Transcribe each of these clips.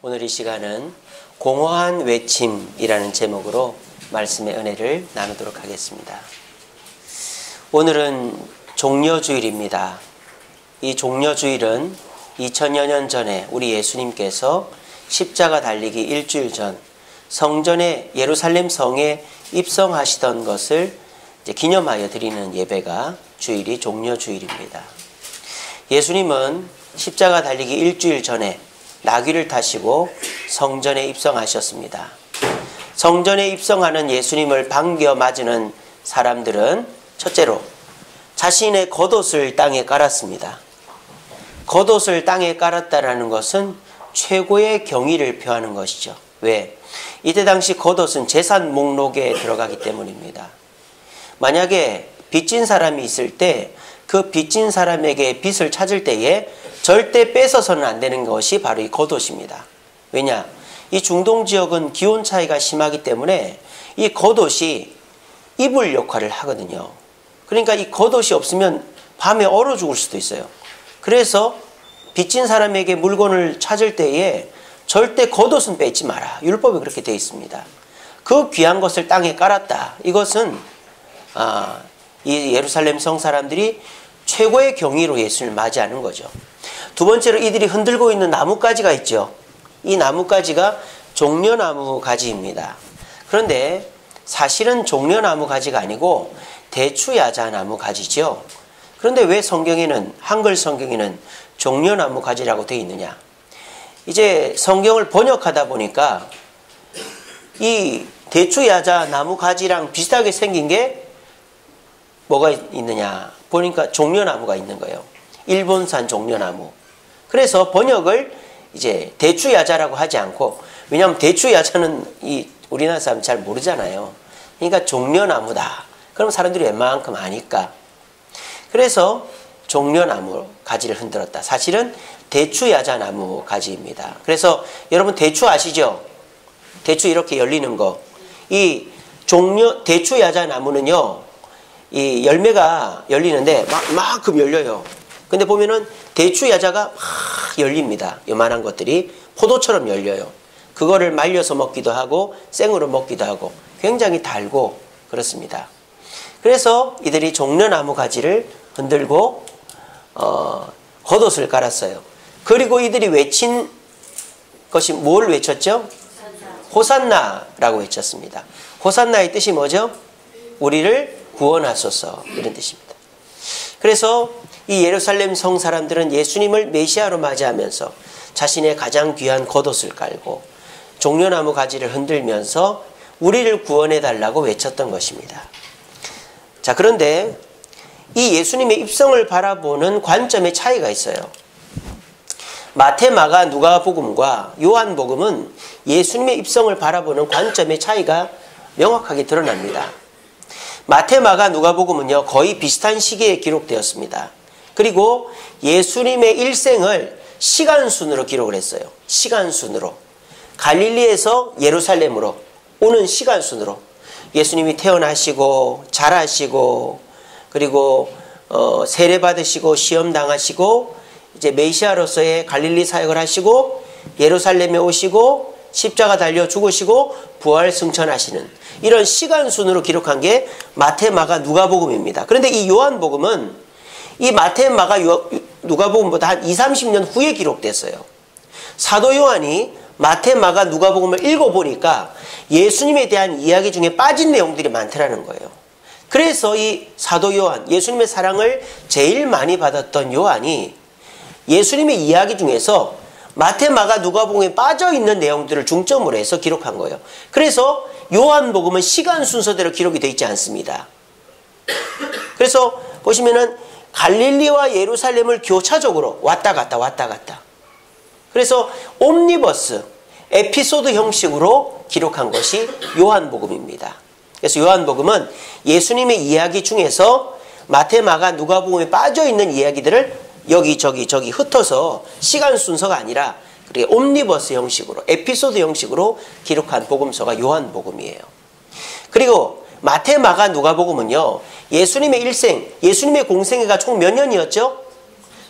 오늘 이 시간은 공허한 외침이라는 제목으로 말씀의 은혜를 나누도록 하겠습니다. 오늘은 종려주일입니다. 이 종려주일은 2000여 년 전에 우리 예수님께서 십자가 달리기 일주일 전 성전에 예루살렘 성에 입성하시던 것을 기념하여 드리는 예배가 주일이 종려주일입니다. 예수님은 십자가 달리기 일주일 전에 나귀를 타시고 성전에 입성하셨습니다. 성전에 입성하는 예수님을 반겨 맞으는 사람들은 첫째로 자신의 겉옷을 땅에 깔았습니다. 겉옷을 땅에 깔았다는 것은 최고의 경의를 표하는 것이죠. 왜? 이때 당시 겉옷은 재산 목록에 들어가기 때문입니다. 만약에 빚진 사람이 있을 때 그 빚진 사람에게 빚을 찾을 때에 절대 뺏어서는 안 되는 것이 바로 이 겉옷입니다. 왜냐? 이 중동 지역은 기온 차이가 심하기 때문에 이 겉옷이 이불 역할을 하거든요. 그러니까 이 겉옷이 없으면 밤에 얼어 죽을 수도 있어요. 그래서 빚진 사람에게 물건을 찾을 때에 절대 겉옷은 뺏지 마라. 율법에 그렇게 되어 있습니다. 그 귀한 것을 땅에 깔았다. 이것은 이 예루살렘 성 사람들이 최고의 경의로 예수님을 맞이하는 거죠. 두 번째로 이들이 흔들고 있는 나뭇가지가 있죠. 이 나뭇가지가 종려나무 가지입니다. 그런데 사실은 종려나무 가지가 아니고 대추야자나무 가지죠. 그런데 왜 성경에는, 한글 성경에는 종려나무 가지라고 되어 있느냐? 이제 성경을 번역하다 보니까 이 대추야자나무 가지랑 비슷하게 생긴 게 뭐가 있느냐? 보니까 종려나무가 있는 거예요. 일본산 종려나무. 그래서 번역을 이제 대추야자라고 하지 않고, 왜냐하면 대추야자는 이 우리나라 사람 잘 모르잖아요. 그러니까 종려나무다. 그럼 사람들이 웬만큼 아니까. 그래서 종려나무 가지를 흔들었다. 사실은 대추야자나무 가지입니다. 그래서 여러분 대추 아시죠? 대추 이렇게 열리는 거. 이 대추야자나무는요, 이 열매가 열리는데 막큼 열려요. 근데 보면은 대추야자가 막 열립니다. 요만한 것들이 포도처럼 열려요. 그거를 말려서 먹기도 하고 생으로 먹기도 하고 굉장히 달고 그렇습니다. 그래서 이들이 종려나무 가지를 흔들고 겉옷을 깔았어요. 그리고 이들이 외친 것이 뭘 외쳤죠? 호산나라고 외쳤습니다. 호산나의 뜻이 뭐죠? 우리를 구원하소서, 이런 뜻입니다. 그래서 이 예루살렘 성 사람들은 예수님을 메시아로 맞이하면서 자신의 가장 귀한 겉옷을 깔고 종려나무 가지를 흔들면서 우리를 구원해달라고 외쳤던 것입니다. 자, 그런데 이 예수님의 입성을 바라보는 관점의 차이가 있어요. 마태, 마가, 누가복음과 요한복음은 예수님의 입성을 바라보는 관점의 차이가 명확하게 드러납니다. 마태, 마가, 누가복음은요, 거의 비슷한 시기에 기록되었습니다. 그리고 예수님의 일생을 시간순으로 기록을 했어요. 시간순으로. 갈릴리에서 예루살렘으로 오는 시간순으로. 예수님이 태어나시고 자라시고 그리고 세례받으시고 시험당하시고 이제 메시아로서의 갈릴리 사역을 하시고 예루살렘에 오시고 십자가 달려 죽으시고 부활 승천하시는 이런 시간순으로 기록한 게 마태, 마가, 누가복음입니다. 그런데 이 요한복음은 이 마태, 마가, 누가복음보다 한 20-30년 후에 기록됐어요. 사도 요한이 마태, 마가, 누가복음을 읽어보니까 예수님에 대한 이야기 중에 빠진 내용들이 많더라는 거예요. 그래서 이 사도 요한, 예수님의 사랑을 제일 많이 받았던 요한이 예수님의 이야기 중에서 마태, 마가, 누가복음에 빠져있는 내용들을 중점으로 해서 기록한 거예요. 그래서 요한복음은 시간 순서대로 기록이 되어 있지 않습니다. 그래서 보시면은 갈릴리와 예루살렘을 교차적으로 왔다 갔다 왔다 갔다. 그래서 옴니버스, 에피소드 형식으로 기록한 것이 요한복음입니다. 그래서 요한복음은 예수님의 이야기 중에서 마태, 마가, 누가복음에 빠져있는 이야기들을 여기저기 흩어서 시간 순서가 아니라 그리고 옴니버스 형식으로, 에피소드 형식으로 기록한 복음서가 요한복음이에요. 그리고 마태, 마가, 누가복음은요, 예수님의 일생, 예수님의 공생애가 총 몇 년이었죠?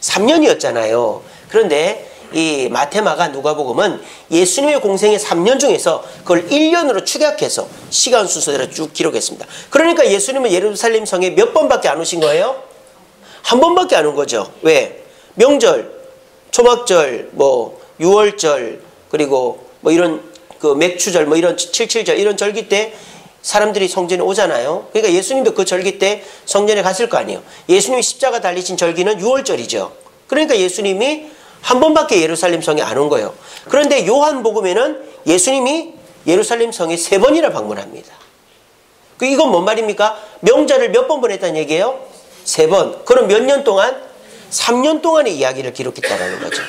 3년이었잖아요. 그런데 이 마태마가 누가복음은 예수님의 공생의 3년 중에서 그걸 1년으로 축약해서 시간 순서대로 쭉 기록했습니다. 그러니까 예수님은 예루살렘 성에 몇 번밖에 안 오신 거예요? 한 번밖에 안 온 거죠. 왜? 명절, 초막절, 뭐 유월절, 그리고 뭐 이런 그 맥추절, 뭐 이런 77절 이런 절기 때 사람들이 성전에 오잖아요. 그러니까 예수님도 그 절기 때 성전에 갔을 거 아니에요. 예수님이 십자가 달리신 절기는 유월절이죠. 그러니까 예수님이 한 번밖에 예루살렘 성에 안 온 거예요. 그런데 요한복음에는 예수님이 예루살렘 성에 3번이나 방문합니다. 이건 뭔 말입니까? 명절을 몇 번 보냈다는 얘기예요? 3번. 그럼 몇 년 동안? 3년 동안의 이야기를 기록했다는 거죠.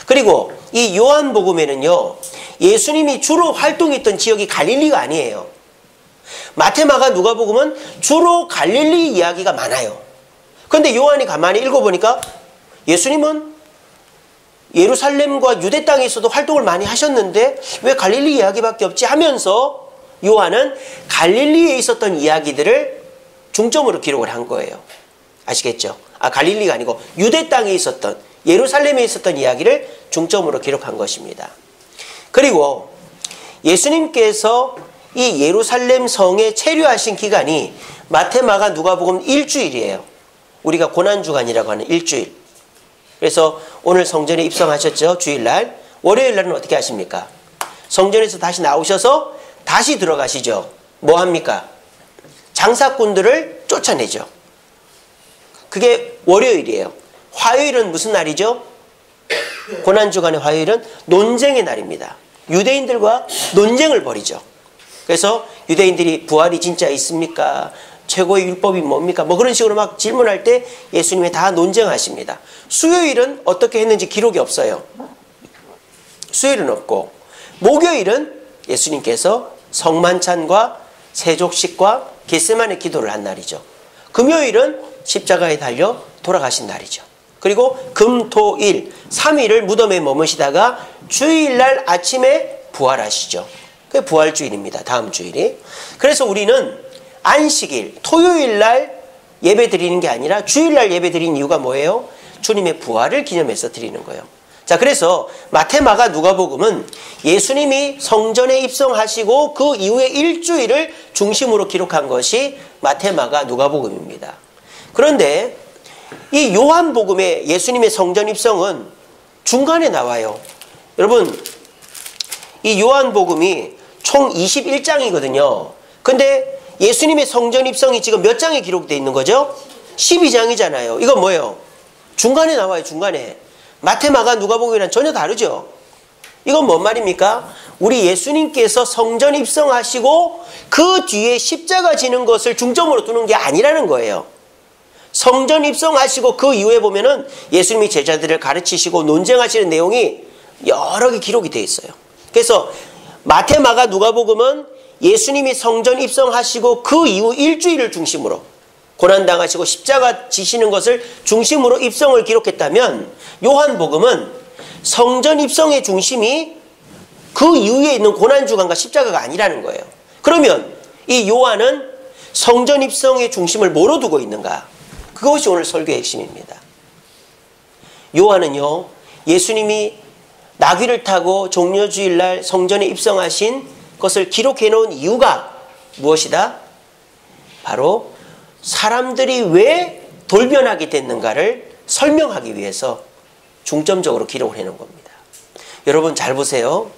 그리고 이 요한복음에는요, 예수님이 주로 활동했던 지역이 갈릴리가 아니에요. 마태마가 누가복음은 주로 갈릴리 이야기가 많아요. 그런데 요한이 가만히 읽어보니까 예수님은 예루살렘과 유대 땅에서도 활동을 많이 하셨는데 왜 갈릴리 이야기밖에 없지 하면서 요한은 갈릴리에 있었던 이야기들을 중점으로 기록을 한 거예요. 아시겠죠? 갈릴리가 아니고 유대 땅에 있었던, 예루살렘에 있었던 이야기를 중점으로 기록한 것입니다. 그리고 예수님께서 이 예루살렘 성에 체류하신 기간이 마태마가 누가복음 일주일이에요. 우리가 고난주간이라고 하는 일주일. 그래서 오늘 성전에 입성하셨죠. 주일날. 월요일날은 어떻게 하십니까? 성전에서 다시 나오셔서 다시 들어가시죠. 뭐 합니까? 장사꾼들을 쫓아내죠. 그게 월요일이에요. 화요일은 무슨 날이죠? 고난주간의 화요일은 논쟁의 날입니다. 유대인들과 논쟁을 벌이죠. 그래서 유대인들이 부활이 진짜 있습니까? 최고의 율법이 뭡니까? 뭐 그런 식으로 막 질문할 때 예수님이 다 논쟁하십니다. 수요일은 어떻게 했는지 기록이 없어요. 수요일은 없고, 목요일은 예수님께서 성만찬과 세족식과 겟세마네 기도를 한 날이죠. 금요일은 십자가에 달려 돌아가신 날이죠. 그리고 금, 토, 일, 3일을 무덤에 머무시다가 주일날 아침에 부활하시죠. 그게 부활주일입니다. 다음 주일이. 그래서 우리는 안식일, 토요일날 예배 드리는 게 아니라 주일날 예배 드리는 이유가 뭐예요? 주님의 부활을 기념해서 드리는 거예요. 자, 그래서 마태마가 누가복음은 예수님이 성전에 입성하시고 그 이후에 일주일을 중심으로 기록한 것이 마태마가 누가복음입니다. 그런데 이 요한복음의 예수님의 성전 입성은 중간에 나와요. 여러분, 이 요한복음이 총 21장이거든요. 근데 예수님의 성전 입성이 지금 몇 장에 기록되어 있는 거죠? 12장이잖아요. 이건 뭐예요? 중간에 나와요. 중간에. 마태마가 누가복음이랑 전혀 다르죠. 이건 뭔 말입니까? 우리 예수님께서 성전 입성하시고 그 뒤에 십자가 지는 것을 중점으로 두는 게 아니라는 거예요. 성전 입성하시고 그 이후에 보면은 예수님이 제자들을 가르치시고 논쟁하시는 내용이 여러 개 기록이 되어 있어요. 그래서 마태마가 누가복음은 예수님이 성전 입성하시고 그 이후 일주일을 중심으로 고난당하시고 십자가 지시는 것을 중심으로 입성을 기록했다면, 요한복음은 성전 입성의 중심이 그 이후에 있는 고난주간과 십자가가 아니라는 거예요. 그러면 이 요한은 성전 입성의 중심을 뭐로 두고 있는가? 그것이 오늘 설교의 핵심입니다. 요한은요, 예수님이 나귀를 타고 종려주일날 성전에 입성하신 것을 기록해 놓은 이유가 무엇이다? 바로 사람들이 왜 돌변하게 됐는가를 설명하기 위해서 중점적으로 기록을 해놓은 겁니다. 여러분 잘 보세요.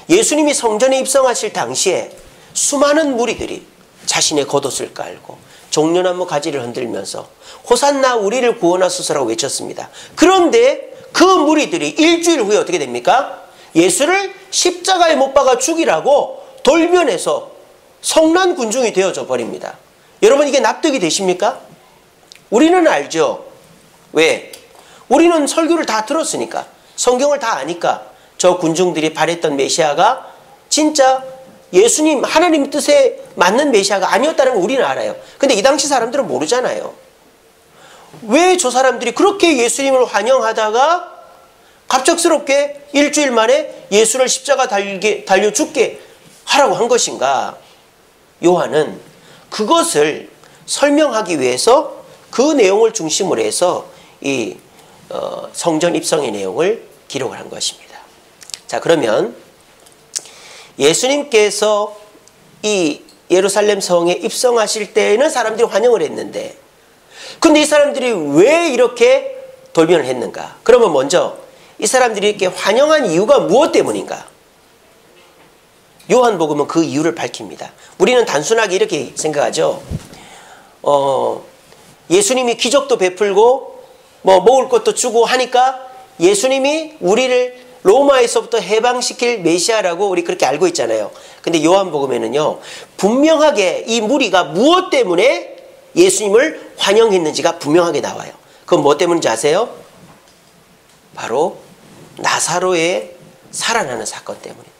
예수님이 성전에 입성하실 당시에 수많은 무리들이 자신의 겉옷을 깔고 종려나무 가지를 흔들면서 호산나 우리를 구원하소서라고 외쳤습니다. 그런데 그 무리들이 일주일 후에 어떻게 됩니까? 예수를 십자가에 못 박아 죽이라고 돌변해서 성난 군중이 되어져 버립니다. 여러분 이게 납득이 되십니까? 우리는 알죠. 왜? 우리는 설교를 다 들었으니까, 성경을 다 아니까 저 군중들이 바랬던 메시아가 진짜 예수님 하나님 뜻에 맞는 메시아가 아니었다는 걸 우리는 알아요. 근데 이 당시 사람들은 모르잖아요. 왜 저 사람들이 그렇게 예수님을 환영하다가 갑작스럽게 일주일 만에 예수를 십자가 달려 죽게 하라고 한 것인가? 요한은 그것을 설명하기 위해서 그 내용을 중심으로 해서 이 성전 입성의 내용을 기록을 한 것입니다. 자, 그러면 예수님께서 이 예루살렘 성에 입성하실 때에는 사람들이 환영을 했는데, 근데 이 사람들이 왜 이렇게 돌변을 했는가? 그러면 먼저 이 사람들이 이렇게 환영한 이유가 무엇 때문인가? 요한복음은 그 이유를 밝힙니다. 우리는 단순하게 이렇게 생각하죠. 예수님이 기적도 베풀고 뭐 먹을 것도 주고 하니까 예수님이 우리를 로마에서부터 해방시킬 메시아라고 우리 그렇게 알고 있잖아요. 근데 요한복음에는요, 분명하게 이 무리가 무엇 때문에 예수님을 환영했는지가 분명하게 나와요. 그건 뭐 때문인지 아세요? 바로 나사로의 살아나는 사건 때문입니다.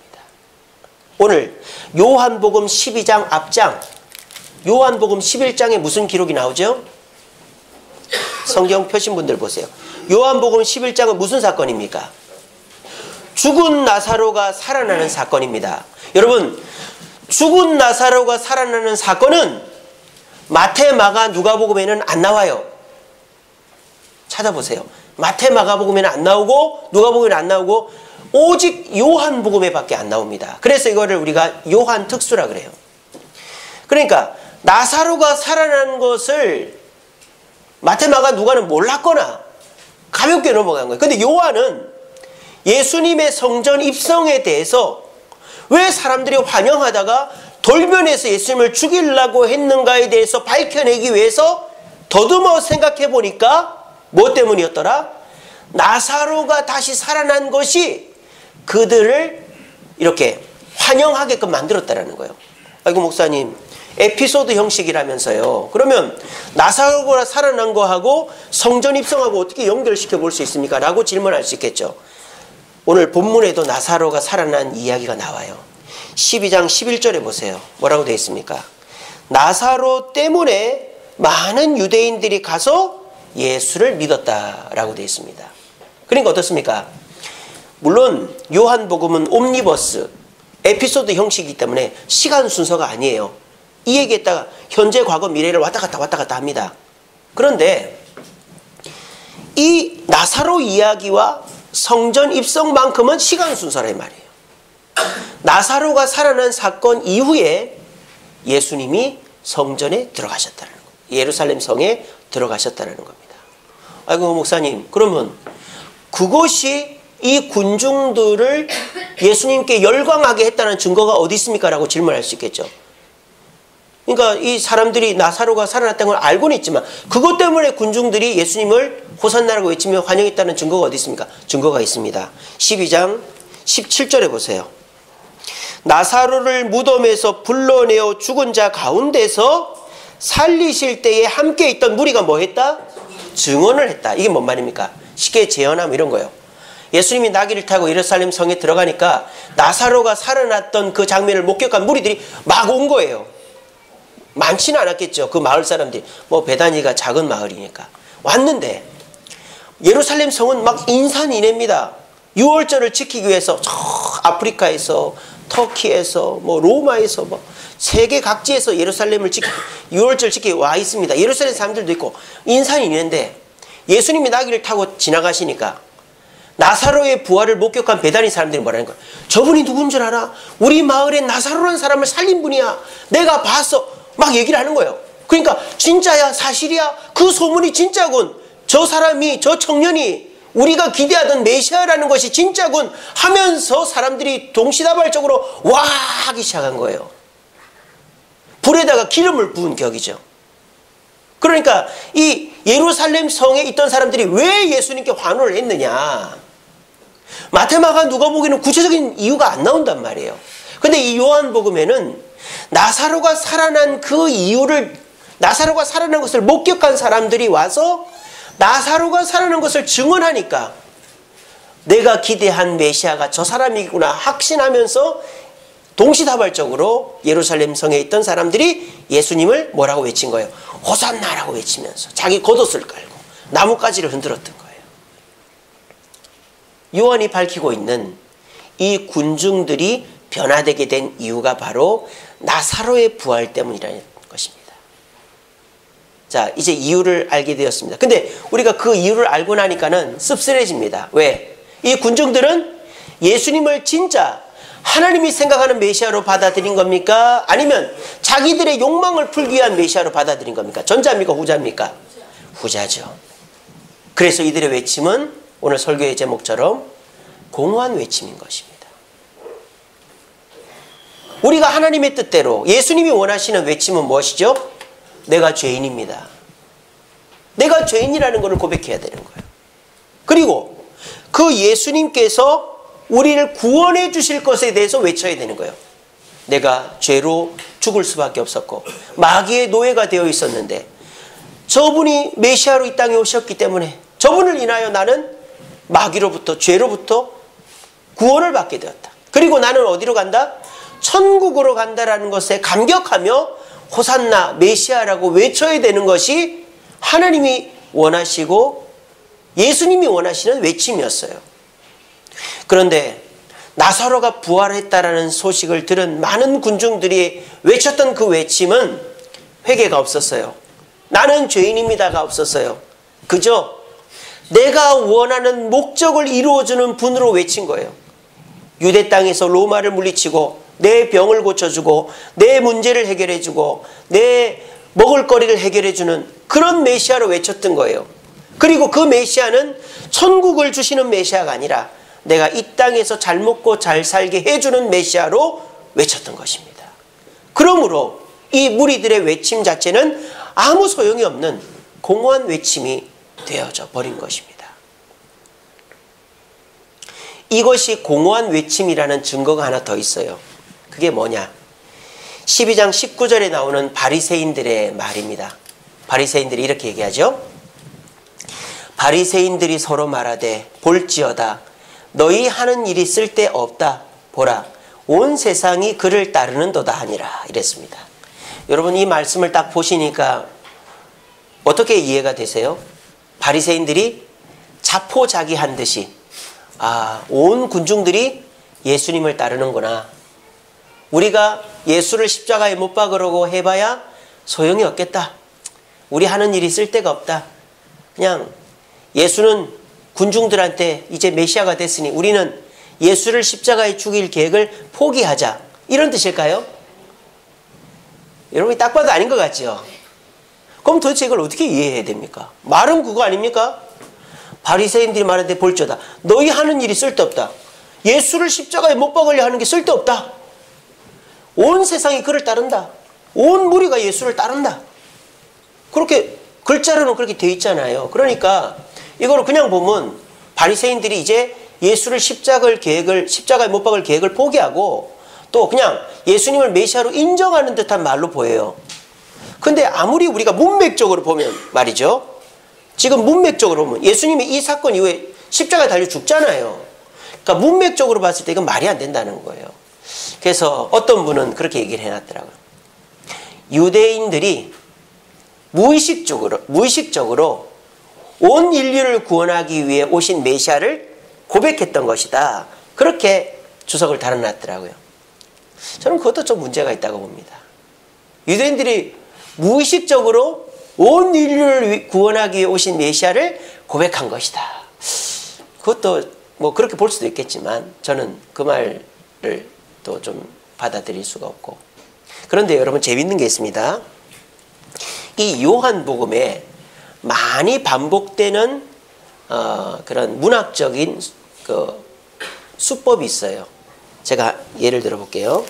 오늘 요한복음 12장 앞장, 요한복음 11장에 무슨 기록이 나오죠? 성경 펴신 분들 보세요. 요한복음 11장은 무슨 사건입니까? 죽은 나사로가 살아나는 사건입니다. 여러분, 죽은 나사로가 살아나는 사건은 마태, 마가, 누가복음에는 안 나와요. 찾아보세요. 마태, 마가복음에는 안 나오고 누가복음에는 안 나오고 오직 요한복음에 밖에 안 나옵니다. 그래서 이거를 우리가 요한 특수라 그래요. 그러니까 나사로가 살아난 것을 마태, 마가, 누가는 몰랐거나 가볍게 넘어간 거예요. 근데 요한은 예수님의 성전 입성에 대해서 왜 사람들이 환영하다가 돌변해서 예수님을 죽이려고 했는가에 대해서 밝혀내기 위해서 더듬어 생각해 보니까 뭐 때문이었더라? 나사로가 다시 살아난 것이 그들을 이렇게 환영하게끔 만들었다라는 거예요. 아이고 목사님, 에피소드 형식이라면서요. 그러면 나사로가 살아난 거하고 성전 입성하고 어떻게 연결시켜 볼 수 있습니까? 라고 질문할 수 있겠죠. 오늘 본문에도 나사로가 살아난 이야기가 나와요. 12장 11절에 보세요. 뭐라고 되어 있습니까? 나사로 때문에 많은 유대인들이 가서 예수를 믿었다라고 되어 있습니다. 그러니까 어떻습니까? 물론 요한복음은 옴니버스, 에피소드 형식이기 때문에 시간 순서가 아니에요. 이 얘기했다가 현재, 과거, 미래를 왔다 갔다 합니다. 그런데 이 나사로 이야기와 성전 입성만큼은 시간 순서란 말이에요. 나사로가 살아난 사건 이후에 예수님이 성전에 들어가셨다는 거예요. 예루살렘 성에 들어가셨다는 겁니다. 아이고 목사님, 그러면 그것이 이 군중들을 예수님께 열광하게 했다는 증거가 어디 있습니까? 라고 질문할 수 있겠죠. 그러니까 이 사람들이 나사로가 살아났다는 걸 알고는 있지만 그것 때문에 군중들이 예수님을 호산나라고 외치며 환영했다는 증거가 어디 있습니까? 증거가 있습니다. 12장 17절에 보세요. 나사로를 무덤에서 불러내어 죽은 자 가운데서 살리실 때에 함께 있던 무리가 뭐 했다? 증언을 했다. 이게 뭔 말입니까? 쉽게 재현하면 이런 거예요. 예수님이 나귀를 타고 예루살렘 성에 들어가니까 나사로가 살아났던 그 장면을 목격한 무리들이 막 온 거예요. 많지는 않았겠죠. 그 마을 사람들이. 뭐 베다니가 작은 마을이니까. 왔는데 예루살렘 성은 막 인산인해입니다. 유월절을 지키기 위해서 저 아프리카에서, 터키에서, 뭐 로마에서, 뭐 세계 각지에서 예루살렘을 유월절 지키기 와 있습니다. 예루살렘 사람들도 있고 인산인해인데 예수님이 나귀를 타고 지나가시니까 나사로의 부활을 목격한 베다니 사람들이 뭐라는 거야? 저분이 누군 줄 알아? 우리 마을에 나사로라는 사람을 살린 분이야. 내가 봤어. 막 얘기를 하는 거예요. 그러니까 진짜야, 사실이야, 그 소문이 진짜군, 저 사람이, 저 청년이 우리가 기대하던 메시아라는 것이 진짜군 하면서 사람들이 동시다발적으로 와 하기 시작한 거예요. 불에다가 기름을 부은 격이죠. 그러니까 이 예루살렘 성에 있던 사람들이 왜 예수님께 환호를 했느냐, 마태, 마가, 누가복음에는 구체적인 이유가 안 나온단 말이에요. 근데 이 요한복음에는 나사로가 살아난 그 이유를, 나사로가 살아난 것을 목격한 사람들이 와서 나사로가 살아난 것을 증언하니까 내가 기대한 메시아가 저 사람이구나 확신하면서 동시다발적으로 예루살렘 성에 있던 사람들이 예수님을 뭐라고 외친 거예요? 호산나라고 외치면서 자기 겉옷을 깔고 나뭇가지를 흔들었던 거예요. 요한이 밝히고 있는 이 군중들이 변화되게 된 이유가 바로 나사로의 부활 때문이라는 것입니다. 자, 이제 이유를 알게 되었습니다. 근데 우리가 그 이유를 알고 나니까는 씁쓸해집니다. 왜? 이 군중들은 예수님을 진짜 하나님이 생각하는 메시아로 받아들인 겁니까? 아니면 자기들의 욕망을 풀기 위한 메시아로 받아들인 겁니까? 전자입니까? 후자입니까? 후자죠. 그래서 이들의 외침은 오늘 설교의 제목처럼 공허한 외침인 것입니다. 우리가 하나님의 뜻대로 예수님이 원하시는 외침은 무엇이죠? 내가 죄인입니다. 내가 죄인이라는 것을 고백해야 되는 거예요. 그리고 그 예수님께서 우리를 구원해 주실 것에 대해서 외쳐야 되는 거예요. 내가 죄로 죽을 수밖에 없었고 마귀의 노예가 되어 있었는데 저분이 메시아로 이 땅에 오셨기 때문에 저분을 인하여 나는 마귀로부터 죄로부터 구원을 받게 되었다. 그리고 나는 어디로 간다? 천국으로 간다라는 것에 감격하며 호산나 메시아라고 외쳐야 되는 것이 하나님이 원하시고 예수님이 원하시는 외침이었어요. 그런데 나사로가 부활했다라는 소식을 들은 많은 군중들이 외쳤던 그 외침은 회개가 없었어요. 나는 죄인입니다가 없었어요. 그저 내가 원하는 목적을 이루어주는 분으로 외친 거예요. 유대 땅에서 로마를 물리치고 내 병을 고쳐주고 내 문제를 해결해주고 내 먹을거리를 해결해주는 그런 메시아로 외쳤던 거예요. 그리고 그 메시아는 천국을 주시는 메시아가 아니라 내가 이 땅에서 잘 먹고 잘 살게 해주는 메시아로 외쳤던 것입니다. 그러므로 이 무리들의 외침 자체는 아무 소용이 없는 공허한 외침이 되어져 버린 것입니다. 이것이 공허한 외침이라는 증거가 하나 더 있어요. 그게 뭐냐? 12장 19절에 나오는 바리새인들의 말입니다. 바리새인들이 이렇게 얘기하죠. 바리새인들이 서로 말하되 볼지어다 너희 하는 일이 쓸데없다. 보라 온 세상이 그를 따르는도다 하니라 이랬습니다. 여러분 이 말씀을 딱 보시니까 어떻게 이해가 되세요? 바리새인들이 자포자기한 듯이 온 군중들이 예수님을 따르는구나. 우리가 예수를 십자가에 못 박으려고 해봐야 소용이 없겠다. 우리 하는 일이 쓸데가 없다. 그냥 예수는 군중들한테 이제 메시아가 됐으니 우리는 예수를 십자가에 죽일 계획을 포기하자. 이런 뜻일까요? 여러분이 딱 봐도 아닌 것 같죠? 그럼 도대체 이걸 어떻게 이해해야 됩니까? 말은 그거 아닙니까? 바리새인들이 말하는데 볼지어다 너희 하는 일이 쓸데없다. 예수를 십자가에 못 박으려 하는 게 쓸데없다. 온 세상이 그를 따른다. 온 무리가 예수를 따른다. 그렇게 글자로는 그렇게 돼 있잖아요. 그러니까 이거를 그냥 보면 바리새인들이 이제 예수를 십자가에 못 박을 계획을 포기하고 또 그냥 예수님을 메시아로 인정하는 듯한 말로 보여요. 근데 아무리 우리가 문맥적으로 보면 말이죠. 지금 문맥적으로 보면 예수님이 이 사건 이후에 십자가에 달려 죽잖아요. 그러니까 문맥적으로 봤을 때 이건 말이 안 된다는 거예요. 그래서 어떤 분은 그렇게 얘기를 해놨더라고요. 유대인들이 무의식적으로 온 인류를 구원하기 위해 오신 메시아를 고백했던 것이다. 그렇게 주석을 달아놨더라고요. 저는 그것도 좀 문제가 있다고 봅니다. 유대인들이 무의식적으로 온 인류를 구원하기 위해 오신 메시아를 고백한 것이다. 그것도 뭐 그렇게 볼 수도 있겠지만 저는 그 말을 또 좀 받아들일 수가 없고. 그런데 여러분 재밌는 게 있습니다. 이 요한복음에 많이 반복되는 그런 문학적인 수법이 있어요. 제가 예를 들어 볼게요.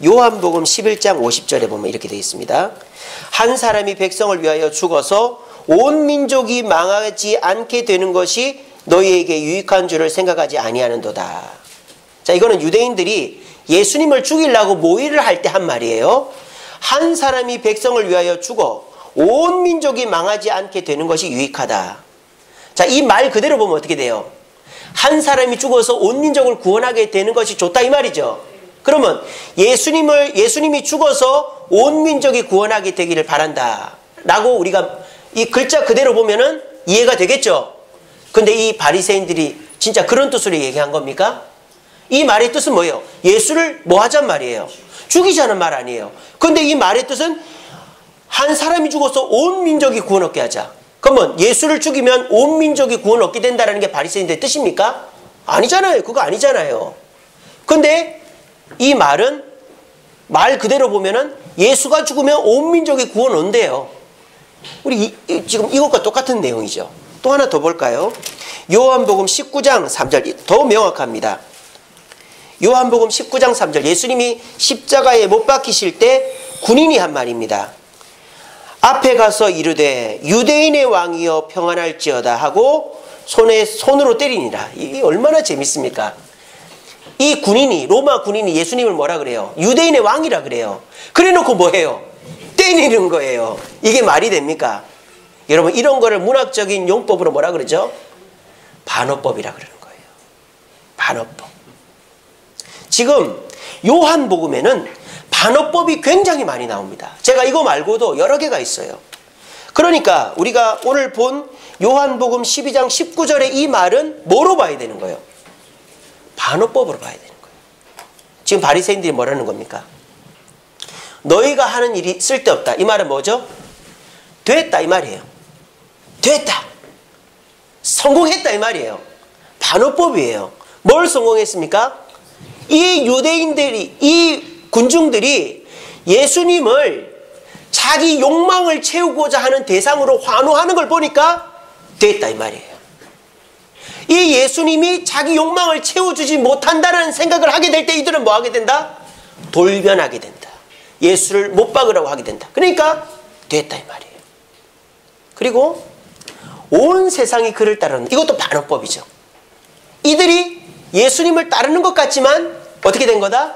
요한복음 11장 50절에 보면 이렇게 되어 있습니다. 한 사람이 백성을 위하여 죽어서 온 민족이 망하지 않게 되는 것이 너희에게 유익한 줄을 생각하지 아니하는도다. 자, 이거는 유대인들이 예수님을 죽이려고 모의를 할 때 한 말이에요. 한 사람이 백성을 위하여 죽어 온 민족이 망하지 않게 되는 것이 유익하다. 자, 이 말 그대로 보면 어떻게 돼요? 한 사람이 죽어서 온 민족을 구원하게 되는 것이 좋다 이 말이죠. 그러면 예수님이 죽어서 온 민족이 구원하게 되기를 바란다 라고 우리가 이 글자 그대로 보면은 이해가 되겠죠. 근데 이 바리새인들이 진짜 그런 뜻으로 얘기한 겁니까? 이 말의 뜻은 뭐예요? 예수를 뭐 하자는 말이에요? 죽이자는 말 아니에요. 근데 이 말의 뜻은 한 사람이 죽어서 온 민족이 구원 얻게 하자. 그러면 예수를 죽이면 온 민족이 구원 얻게 된다는 게 바리새인들의 뜻입니까? 아니잖아요. 그거 아니잖아요. 근데 이 말은 말 그대로 보면은 예수가 죽으면 온 민족이 구원 온대요. 우리 지금 이것과 똑같은 내용이죠. 또 하나 더 볼까요? 요한복음 19장 3절 더 명확합니다. 요한복음 19장 3절 예수님이 십자가에 못 박히실 때 군인이 한 말입니다. 앞에 가서 이르되 유대인의 왕이여 평안할지어다 하고 손으로 때리니라. 이게 얼마나 재밌습니까? 이 군인이 로마 군인이 예수님을 뭐라 그래요? 유대인의 왕이라 그래요. 그래놓고 뭐해요? 때리는 거예요. 이게 말이 됩니까? 여러분 이런 거를 문학적인 용법으로 뭐라 그러죠? 반어법이라 그러는 거예요. 반어법. 지금 요한복음에는 반어법이 굉장히 많이 나옵니다. 제가 이거 말고도 여러 개가 있어요. 그러니까 우리가 오늘 본 요한복음 12장 19절의 이 말은 뭐로 봐야 되는 거예요? 반어법으로 봐야 되는 거예요. 지금 바리새인들이 뭐라는 겁니까? 너희가 하는 일이 쓸데없다. 이 말은 뭐죠? 됐다 이 말이에요. 됐다. 성공했다 이 말이에요. 반어법이에요. 뭘 성공했습니까? 이 유대인들이, 이 군중들이 예수님을 자기 욕망을 채우고자 하는 대상으로 환호하는 걸 보니까 됐다 이 말이에요. 이 예수님이 자기 욕망을 채워주지 못한다는 생각을 하게 될 때 이들은 뭐 하게 된다? 돌변하게 된다. 예수를 못 박으라고 하게 된다. 그러니까 됐다 이 말이에요. 그리고 온 세상이 그를 따르는 이것도 반어법이죠. 이들이 예수님을 따르는 것 같지만 어떻게 된 거다?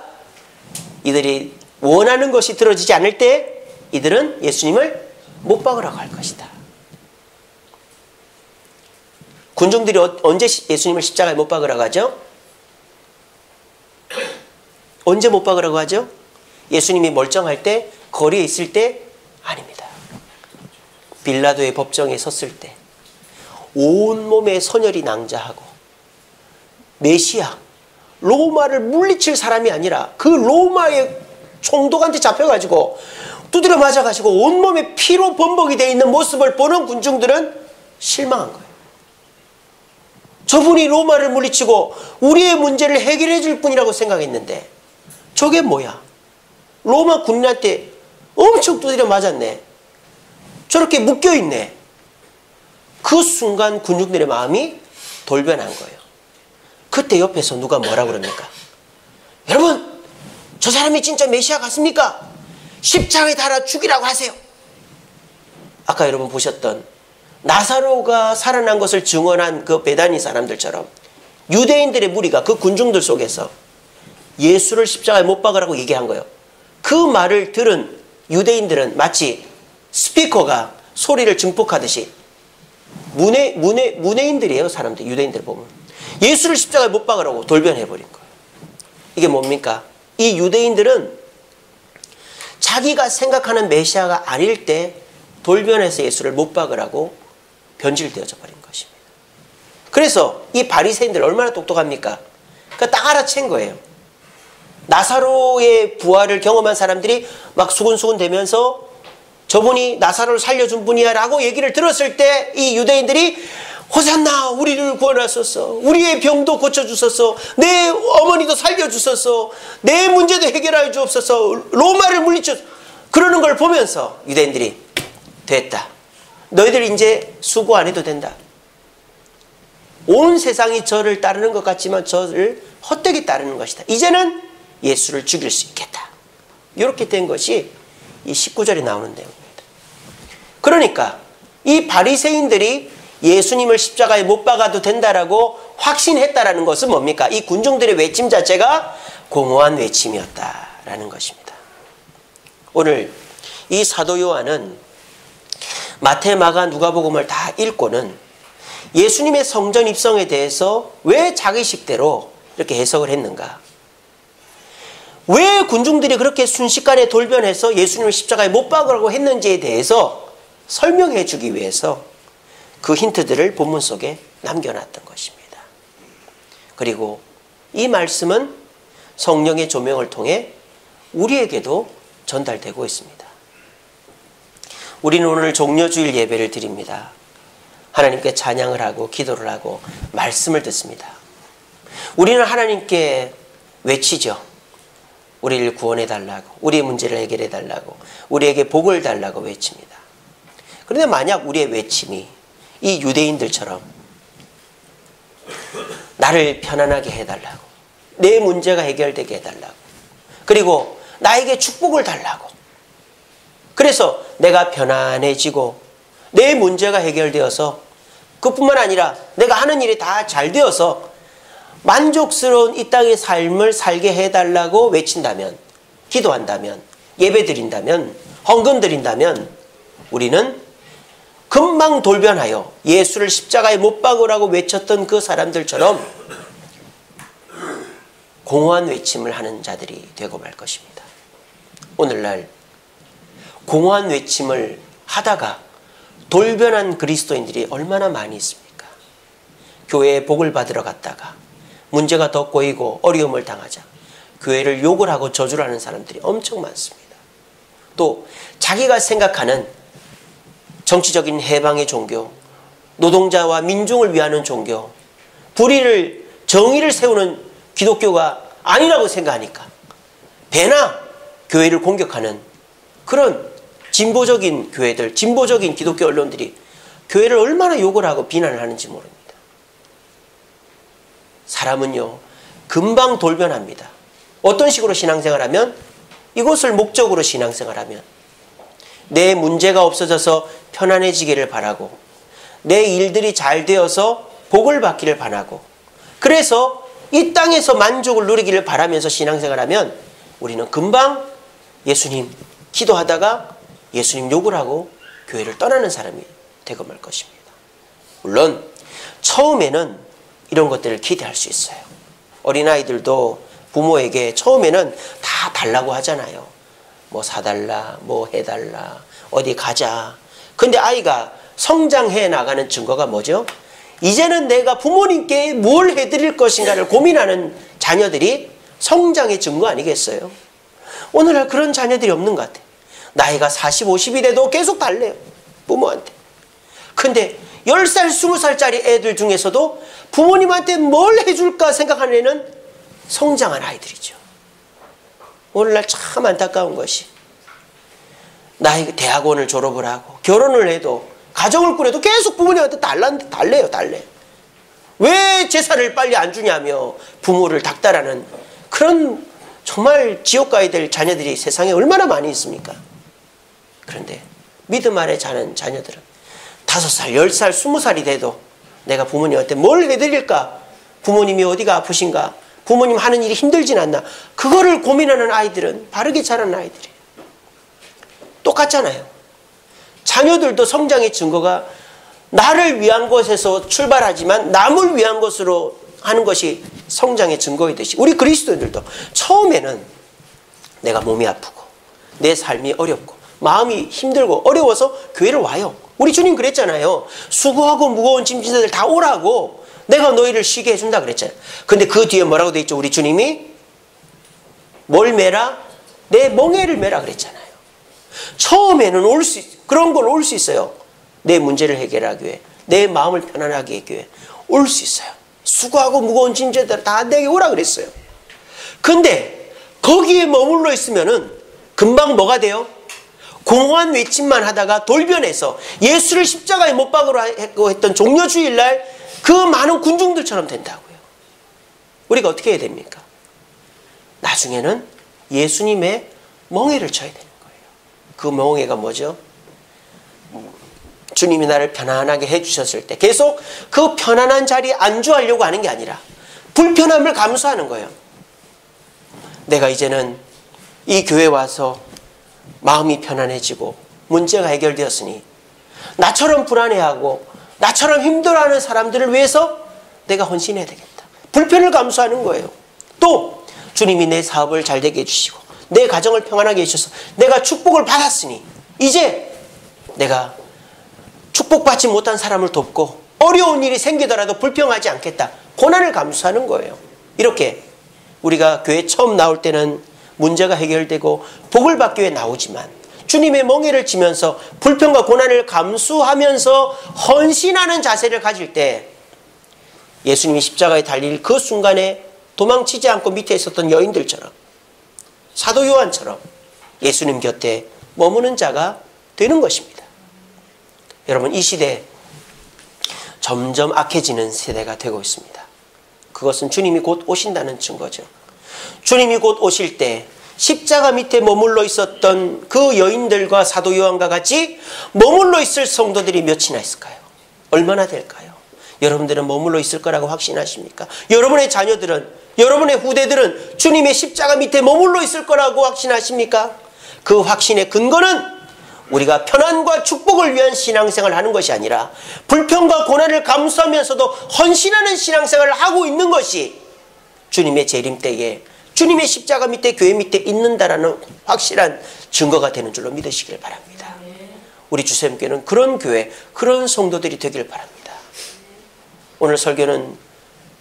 이들이 원하는 것이 들어지지 않을 때 이들은 예수님을 못 박으라고 할 것이다. 군중들이 언제 예수님을 십자가에 못 박으라고 하죠? 언제 못 박으라고 하죠? 예수님이 멀쩡할 때, 거리에 있을 때? 아닙니다. 빌라도의 법정에 섰을 때 온몸에 선혈이 낭자하고 메시아, 로마를 물리칠 사람이 아니라 그 로마의 총독한테 잡혀가지고 두드려 맞아가지고 온몸에 피로 범벅이 되어 있는 모습을 보는 군중들은 실망한 거예요. 저분이 로마를 물리치고 우리의 문제를 해결해 줄 분이라고 생각했는데 저게 뭐야? 로마 군인한테 엄청 두드려 맞았네. 저렇게 묶여있네. 그 순간 군중들의 마음이 돌변한 거예요. 그때 옆에서 누가 뭐라 그럽니까? 여러분, 저 사람이 진짜 메시아 같습니까? 십자가에 달아 죽이라고 하세요. 아까 여러분 보셨던 나사로가 살아난 것을 증언한 그 베다니 사람들처럼 유대인들의 무리가 그 군중들 속에서 예수를 십자가에 못 박으라고 얘기한 거예요. 그 말을 들은 유대인들은 마치 스피커가 소리를 증폭하듯이 문외인들이에요. 사람들, 유대인들 보면 예수를 십자가에 못 박으라고 돌변해버린 거예요. 이게 뭡니까? 이 유대인들은 자기가 생각하는 메시아가 아닐 때 돌변해서 예수를 못 박으라고 변질되어져 버린 것입니다. 그래서 이 바리새인들 얼마나 똑똑합니까? 그러니까 딱 알아챈 거예요. 나사로의 부활을 경험한 사람들이 막 수군수군 대면서 저분이 나사로를 살려준 분이야 라고 얘기를 들었을 때 이 유대인들이 호산나 우리를 구원하소서, 우리의 병도 고쳐주소서, 내 어머니도 살려주소서, 내 문제도 해결하여 주옵소서, 로마를 물리쳐 그러는 걸 보면서 유대인들이 됐다. 너희들 이제 수고 안 해도 된다. 온 세상이 저를 따르는 것 같지만 저를 헛되게 따르는 것이다. 이제는 예수를 죽일 수 있겠다. 이렇게 된 것이 이 19절에 나오는 내용입니다. 그러니까 이 바리새인들이 예수님을 십자가에 못 박아도 된다라고 확신했다라는 것은 뭡니까? 이 군중들의 외침 자체가 공허한 외침이었다라는 것입니다. 오늘 이 사도 요한은 마태, 마가, 누가복음을 다 읽고는 예수님의 성전 입성에 대해서 왜 자기식대로 이렇게 해석을 했는가? 왜 군중들이 그렇게 순식간에 돌변해서 예수님을 십자가에 못 박으라고 했는지에 대해서 설명해 주기 위해서 그 힌트들을 본문 속에 남겨놨던 것입니다. 그리고 이 말씀은 성령의 조명을 통해 우리에게도 전달되고 있습니다. 우리는 오늘 종려주일 예배를 드립니다. 하나님께 찬양을 하고 기도를 하고 말씀을 듣습니다. 우리는 하나님께 외치죠. 우리를 구원해 달라고, 우리의 문제를 해결해 달라고, 우리에게 복을 달라고 외칩니다. 그런데 만약 우리의 외침이 이 유대인들처럼 나를 편안하게 해달라고, 내 문제가 해결되게 해달라고, 그리고 나에게 축복을 달라고, 그래서 내가 편안해지고 내 문제가 해결되어서 그뿐만 아니라 내가 하는 일이 다 잘 되어서 만족스러운 이 땅의 삶을 살게 해달라고 외친다면, 기도한다면, 예배드린다면, 헌금 드린다면 우리는 금방 돌변하여 예수를 십자가에 못 박으라고 외쳤던 그 사람들처럼 공허한 외침을 하는 자들이 되고 말 것입니다. 오늘날 공허한 외침을 하다가 돌변한 그리스도인들이 얼마나 많이 있습니까? 교회에 복을 받으러 갔다가 문제가 더 꼬이고 어려움을 당하자 교회를 욕을 하고 저주를 하는 사람들이 엄청 많습니다. 또 자기가 생각하는 정치적인 해방의 종교, 노동자와 민중을 위하는 종교, 불의를, 정의를 세우는 기독교가 아니라고 생각하니까 배나 교회를 공격하는 그런 진보적인 교회들, 진보적인 기독교 언론들이 교회를 얼마나 욕을 하고 비난을 하는지 모릅니다. 사람은요, 금방 돌변합니다. 어떤 식으로 신앙생활하면? 이것을 목적으로 신앙생활하면 내 문제가 없어져서 편안해지기를 바라고, 내 일들이 잘 되어서 복을 받기를 바라고, 그래서 이 땅에서 만족을 누리기를 바라면서 신앙생활하면 우리는 금방 예수님 기도하다가 예수님 욕을 하고 교회를 떠나는 사람이 되고 말 것입니다. 물론 처음에는 이런 것들을 기대할 수 있어요. 어린아이들도 부모에게 처음에는 다 달라고 하잖아요. 뭐 사달라, 뭐 해달라, 어디 가자. 근데 아이가 성장해 나가는 증거가 뭐죠? 이제는 내가 부모님께 뭘 해드릴 것인가를 고민하는 자녀들이 성장의 증거 아니겠어요? 오늘날 그런 자녀들이 없는 것 같아요. 나이가 40, 50이 돼도 계속 달래요, 부모한테. 근데 10살, 20살짜리 애들 중에서도 부모님한테 뭘 해줄까 생각하는 애는 성장한 아이들이죠. 오늘날 참 안타까운 것이, 나이 대학원을 졸업을 하고 결혼을 해도 가정을 꾸려도 계속 부모님한테 달래요. 왜 제사를 빨리 안 주냐며 부모를 닥달하는 그런 정말 지옥 가야 될 자녀들이 세상에 얼마나 많이 있습니까? 그런데 믿음 아래 자는 자녀들은 5살, 10살, 20살이 돼도 내가 부모님한테 뭘 해드릴까? 부모님이 어디가 아프신가? 부모님 하는 일이 힘들진 않나? 그거를 고민하는 아이들은 바르게 자라는 아이들이에요. 똑같잖아요. 자녀들도 성장의 증거가 나를 위한 것에서 출발하지만 남을 위한 것으로 하는 것이 성장의 증거이듯이 우리 그리스도인들도 처음에는 내가 몸이 아프고 내 삶이 어렵고 마음이 힘들고 어려워서 교회를 와요. 우리 주님 그랬잖아요. 수고하고 무거운 짐진들 다 오라고 내가 너희를 쉬게 해준다 그랬잖아요. 근데 그 뒤에 뭐라고 돼 있죠? 우리 주님이 뭘 메라? 내 멍에를 메라 그랬잖아요. 처음에는 그런 걸 올 수 있어요. 내 문제를 해결하기 위해, 내 마음을 편안하게 하기 위해 올 수 있어요. 수고하고 무거운 짐진들 다 내게 오라 그랬어요. 근데 거기에 머물러 있으면은 금방 뭐가 돼요? 공허한 외침만 하다가 돌변해서 예수를 십자가에 못 박으라고 했던 종려주일날 그 많은 군중들처럼 된다고요. 우리가 어떻게 해야 됩니까? 나중에는 예수님의 멍에를 쳐야 되는 거예요. 그 멍에가 뭐죠? 주님이 나를 편안하게 해주셨을 때 계속 그 편안한 자리에 안주하려고 하는 게 아니라 불편함을 감수하는 거예요. 내가 이제는 이 교회에 와서 마음이 편안해지고 문제가 해결되었으니 나처럼 불안해하고 나처럼 힘들어하는 사람들을 위해서 내가 헌신해야 되겠다. 불편을 감수하는 거예요. 또 주님이 내 사업을 잘 되게 해주시고 내 가정을 평안하게 해주셔서 내가 축복을 받았으니 이제 내가 축복받지 못한 사람을 돕고 어려운 일이 생기더라도 불평하지 않겠다. 고난을 감수하는 거예요. 이렇게 우리가 교회 처음 나올 때는 문제가 해결되고 복을 받기 위해 나오지만 주님의 멍에를 치면서 불평과 고난을 감수하면서 헌신하는 자세를 가질 때 예수님이 십자가에 달릴 그 순간에 도망치지 않고 밑에 있었던 여인들처럼, 사도 요한처럼 예수님 곁에 머무는 자가 되는 것입니다. 여러분, 이 시대 점점 악해지는 세대가 되고 있습니다. 그것은 주님이 곧 오신다는 증거죠. 주님이 곧 오실 때 십자가 밑에 머물러 있었던 그 여인들과 사도 요한과 같이 머물러 있을 성도들이 몇이나 있을까요? 얼마나 될까요? 여러분들은 머물러 있을 거라고 확신하십니까? 여러분의 자녀들은, 여러분의 후대들은 주님의 십자가 밑에 머물러 있을 거라고 확신하십니까? 그 확신의 근거는 우리가 편안과 축복을 위한 신앙생활을 하는 것이 아니라 불평과 고난을 감수하면서도 헌신하는 신앙생활을 하고 있는 것이 주님의 재림 때에 주님의 십자가 밑에, 교회 밑에 있는다라는 확실한 증거가 되는 줄로 믿으시길 바랍니다. 우리 주샘교회는 그런 교회, 그런 성도들이 되길 바랍니다. 오늘 설교는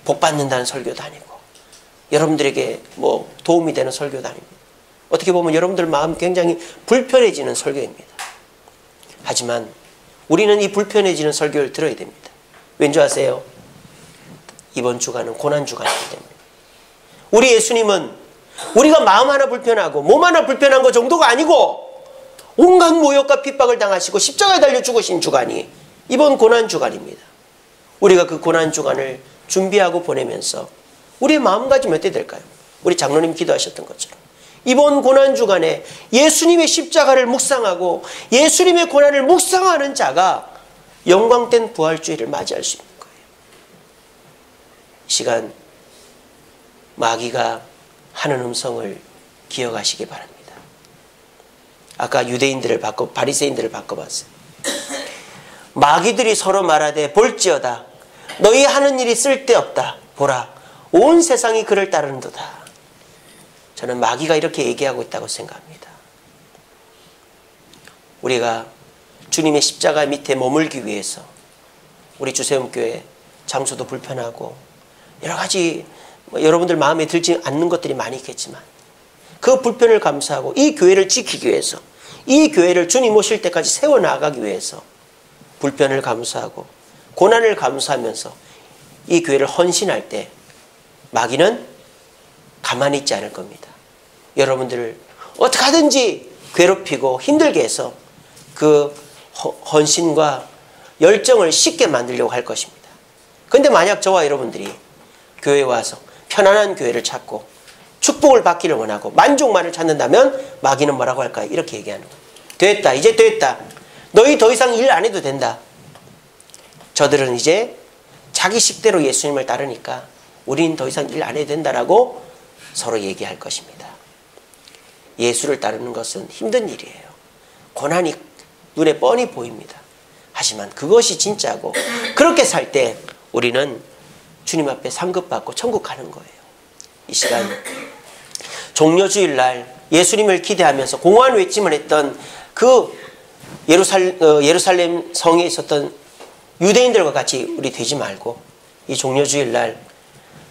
복 받는다는 설교도 아니고 여러분들에게 도움이 되는 설교도 아닙니다. 어떻게 보면 여러분들 마음 굉장히 불편해지는 설교입니다. 하지만 우리는 이 불편해지는 설교를 들어야 됩니다. 왠지 아세요? 이번 주간은 고난주간이기 때문에. 우리 예수님은 우리가 마음 하나 불편하고 몸 하나 불편한 것 정도가 아니고 온갖 모욕과 핍박을 당하시고 십자가에 달려 죽으신 주간이 이번 고난주간입니다. 우리가 그 고난주간을 준비하고 보내면서 우리의 마음가짐이 어떻게 될까요? 우리 장로님 기도하셨던 것처럼 이번 고난주간에 예수님의 십자가를 묵상하고 예수님의 고난을 묵상하는 자가 영광된 부활주의를 맞이할 수 있는 거예요. 이 시간 마귀가 하는 음성을 기억하시기 바랍니다. 아까 유대인들을 바리새인들을 바꿔봤어요. 마귀들이 서로 말하되 볼지어다 너희 하는 일이 쓸데없다. 보라 온 세상이 그를 따르는도다. 저는 마귀가 이렇게 얘기하고 있다고 생각합니다. 우리가 주님의 십자가 밑에 머물기 위해서 우리 주세움교회 장소도 불편하고 여러 가지 여러분들 마음에 들지 않는 것들이 많이 있겠지만 그 불편을 감수하고 이 교회를 지키기 위해서 이 교회를 주님 오실 때까지 세워나가기 위해서 불편을 감수하고 고난을 감수하면서 이 교회를 헌신할 때 마귀는 가만히 있지 않을 겁니다. 여러분들을 어떻게 하든지 괴롭히고 힘들게 해서 그 헌신과 열정을 쉽게 만들려고 할 것입니다. 그런데 만약 저와 여러분들이 교회에 와서 편안한 교회를 찾고 축복을 받기를 원하고 만족만을 찾는다면 마귀는 뭐라고 할까요? 이렇게 얘기하는 거예요. 됐다. 이제 됐다. 너희 더 이상 일 안 해도 된다. 저들은 이제 자기 식대로 예수님을 따르니까 우리는 더 이상 일 안 해도 된다라고 서로 얘기할 것입니다. 예수를 따르는 것은 힘든 일이에요. 고난이 눈에 뻔히 보입니다. 하지만 그것이 진짜고 그렇게 살 때 우리는 주님 앞에 상급받고 천국 가는 거예요. 이 시간 종려주일날 예수님을 기대하면서 공허한 외침을 했던 그 예루살렘 성에 있었던 유대인들과 같이 우리 되지 말고 이 종려주일날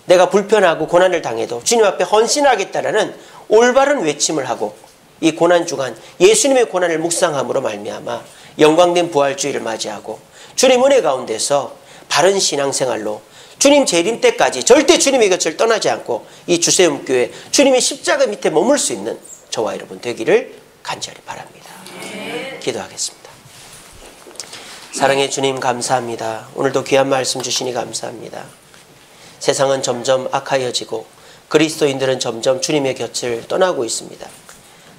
내가 불편하고 고난을 당해도 주님 앞에 헌신하겠다라는 올바른 외침을 하고 이 고난주간 예수님의 고난을 묵상함으로 말미암아 영광된 부활주의를 맞이하고 주님 은혜 가운데서 바른 신앙생활로 주님 재림 때까지 절대 주님의 곁을 떠나지 않고 이 주세움교회 주님의 십자가 밑에 머물 수 있는 저와 여러분 되기를 간절히 바랍니다. 기도하겠습니다. 사랑의 주님 감사합니다. 오늘도 귀한 말씀 주시니 감사합니다. 세상은 점점 악하여지고 그리스도인들은 점점 주님의 곁을 떠나고 있습니다.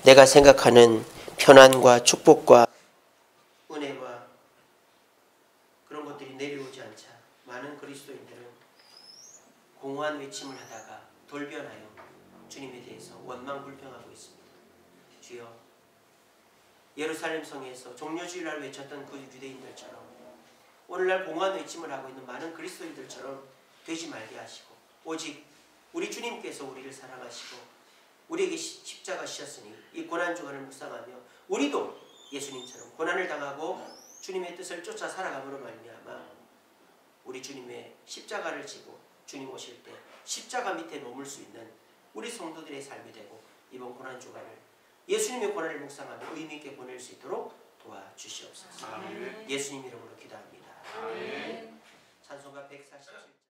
내가 생각하는 편안과 축복과 은혜와 그런 것들이 내려오지 않자 많은 그리스도인들은 공허한 외침을 하다가 돌변하여 주님에 대해서 원망불평하고 있습니다. 주여, 예루살렘 성에서 종려주일날 외쳤던 그 유대인들처럼 오늘날 공허한 외침을 하고 있는 많은 그리스도인들처럼 되지 말게 하시고 오직 우리 주님께서 우리를 사랑하시고 우리에게 십자가 지셨으니 이 고난주간을 묵상하며 우리도 예수님처럼 고난을 당하고 주님의 뜻을 쫓아 살아감으로 말미암아 우리 주님의 십자가를 지고 주님 오실 때 십자가 밑에 머물 수 있는 우리 성도들의 삶이 되고 이번 고난주간을 예수님의 고난을 묵상하며 의미 있게 보낼 수 있도록 도와주시옵소서. 예수님 이름으로 기도합니다. 찬송가 147